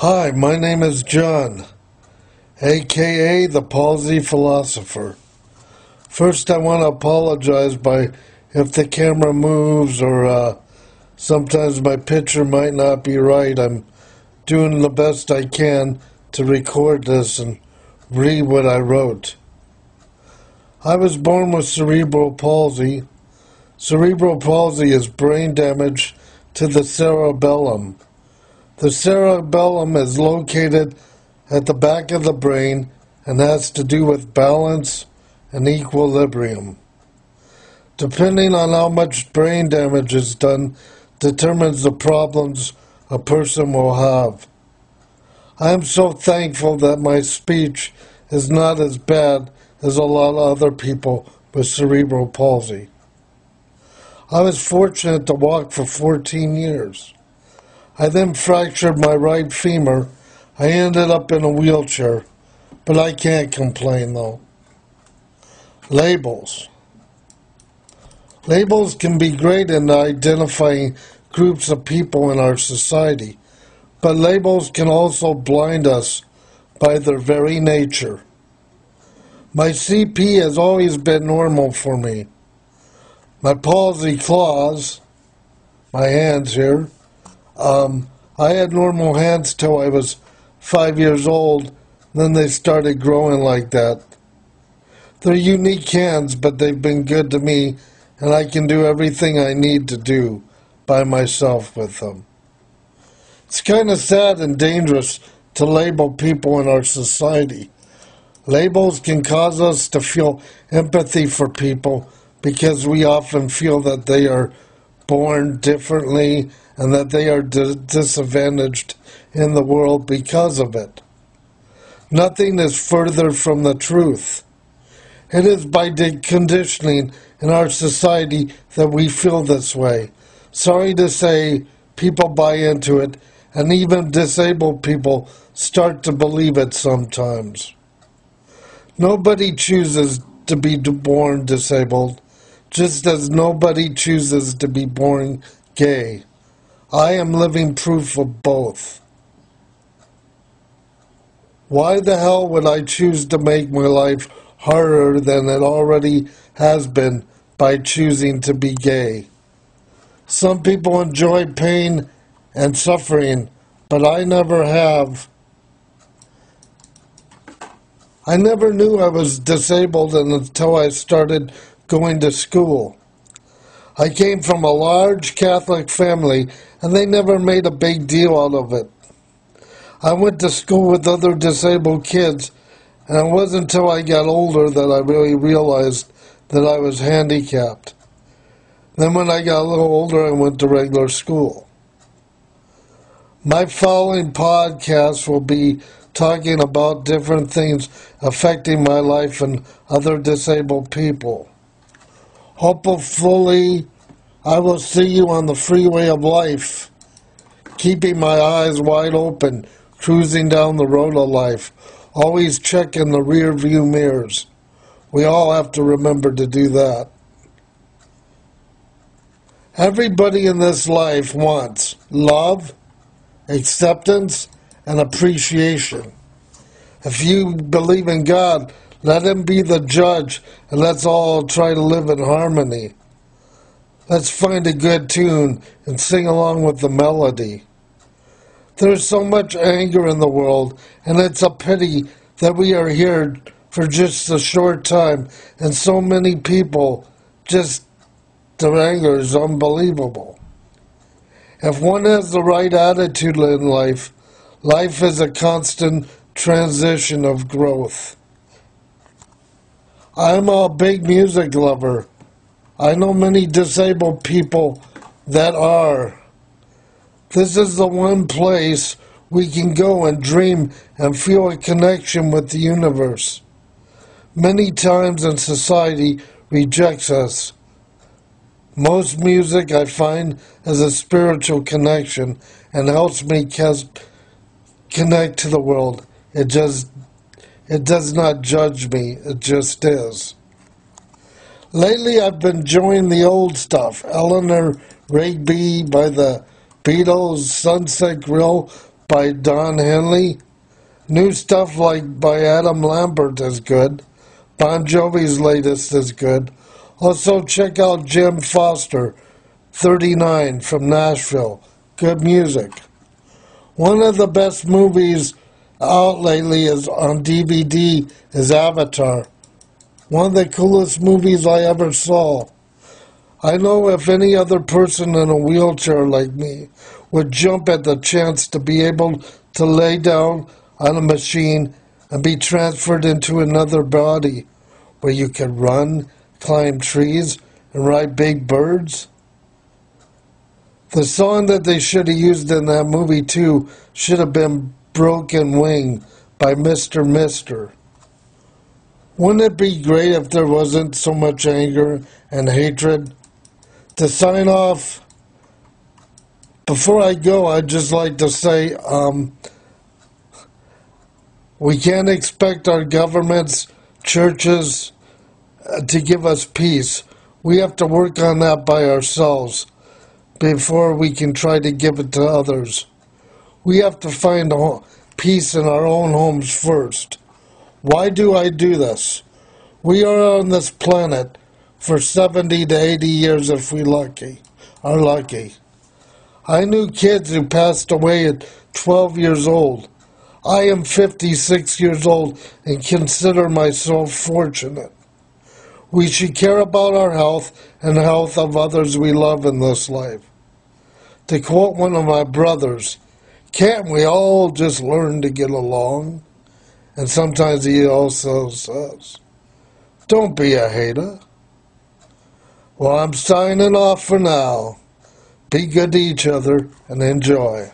Hi, my name is John, aka the Palsy Philosopher. First, I want to apologize if the camera moves or sometimes my picture might not be right. I'm doing the best I can to record this and read what I wrote. I was born with cerebral palsy. Cerebral palsy is brain damage to the cerebellum. The cerebellum is located at the back of the brain and has to do with balance and equilibrium. Depending on how much brain damage is done determines the problems a person will have. I am so thankful that my speech is not as bad as a lot of other people with cerebral palsy. I was fortunate to walk for 14 years. I then fractured my right femur. I ended up in a wheelchair, but I can't complain though. Labels. Labels can be great in identifying groups of people in our society, but labels can also blind us by their very nature. My CP has always been normal for me. My palsy claws, my hands here, I had normal hands till I was 5 years old, then they started growing like that. They're unique hands, but they've been good to me, and I can do everything I need to do by myself with them. It's kind of sad and dangerous to label people in our society. Labels can cause us to feel empathy for people because we often feel that they are born differently and that they are disadvantaged in the world because of it. Nothing is further from the truth. It is by conditioning in our society that we feel this way. Sorry to say, people buy into it, and even disabled people start to believe it sometimes. Nobody chooses to be born disabled, just as nobody chooses to be born gay. I am living proof of both. Why the hell would I choose to make my life harder than it already has been by choosing to be gay? Some people enjoy pain and suffering, but I never have. I never knew I was disabled until I started going to school. I came from a large Catholic family, and they never made a big deal out of it. I went to school with other disabled kids, and it wasn't until I got older that I really realized that I was handicapped. Then when I got a little older, I went to regular school. My following podcast will be talking about different things affecting my life and other disabled people. Hopefully, I will see you on the freeway of life, keeping my eyes wide open, cruising down the road of life, always checking the rear view mirrors. We all have to remember to do that. Everybody in this life wants love, acceptance, and appreciation. If you believe in God, let Him be the judge, and let's all try to live in harmony. Let's find a good tune and sing along with the melody. There's so much anger in the world, and it's a pity that we are here for just a short time, and so many people, their anger is unbelievable. If one has the right attitude in life, life is a constant transition of growth. I'm a big music lover. I know many disabled people that are. This is the one place we can go and dream and feel a connection with the universe. Many times in society rejects us. Most music I find is a spiritual connection and helps me connect to the world. It does not judge me, it just is. Lately I've been enjoying the old stuff. Eleanor Rigby by the Beatles, Sunset Grill by Don Henley. New stuff like by Adam Lambert is good. Bon Jovi's latest is good. Also check out Jim Foster, 39, from Nashville. Good music. One of the best movies out lately is on DVD is Avatar. One of the coolest movies I ever saw. I know if any other person in a wheelchair like me would jump at the chance to be able to lay down on a machine and be transferred into another body where you can run, climb trees, and ride big birds. The song that they should have used in that movie too should have been Broken Wing by Mr. Mister. Wouldn't it be great if there wasn't so much anger and hatred? To sign off, before I go, I'd just like to say we can't expect our governments, churches, to give us peace. We have to work on that by ourselves before we can try to give it to others. We have to find peace in our own homes first. Why do I do this? We are on this planet for 70 to 80 years if we are lucky. I knew kids who passed away at 12 years old. I am 56 years old and consider myself fortunate. We should care about our health and the health of others we love in this life. To quote one of my brothers, can't we all just learn to get along? And sometimes he also says, don't be a hater. Well, I'm signing off for now. Be good to each other and enjoy.